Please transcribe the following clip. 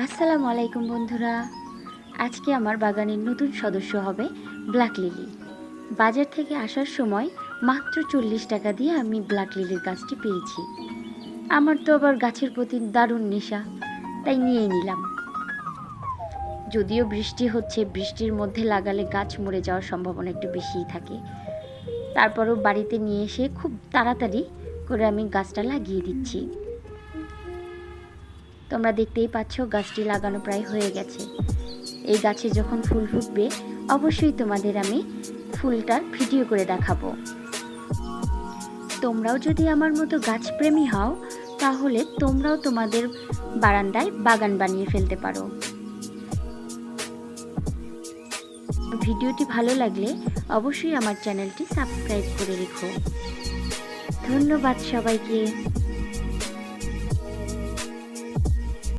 আসসালামু আলাইকুম বন্ধুরা। আজকে আমার বাগানের নতুন সদস্য হবে ব্ল্যাক লিলি। বাজার থেকে আসার সময় মাত্র 40 টাকা দিয়ে আমি ব্ল্যাক লিলির গাছটি পেয়েছি। আমার তো আবার গাছের প্রতি দারুণ নেশা, তাই নিয়েই নিলাম। যদিও বৃষ্টি হচ্ছে, বৃষ্টির মধ্যে লাগালে গাছ মরে যাওয়ার সম্ভাবনা একটু বেশিই থাকে। তারপরও বাড়িতে নিয়ে এসে খুব তাড়াতাড়ি করে আমি গাছটা লাগিয়ে দিচ্ছি। তোমরা দেখতেই পাচ্ছ গাছটি লাগানো প্রায় হয়ে গেছে। এই গাছে যখন ফুল ফুটবে অবশ্যই তোমাদের আমি ফুলটার ভিডিও করে দেখাবো। তোমরাও যদি আমার মতো গাছপ্রেমী হও তাহলে তোমরাও তোমাদের বারান্দায় বাগান বানিয়ে ফেলতে পারো। ভিডিওটি ভালো লাগলে অবশ্যই আমার চ্যানেলটি সাবস্ক্রাইব করে রেখো। ধন্যবাদ সবাইকে।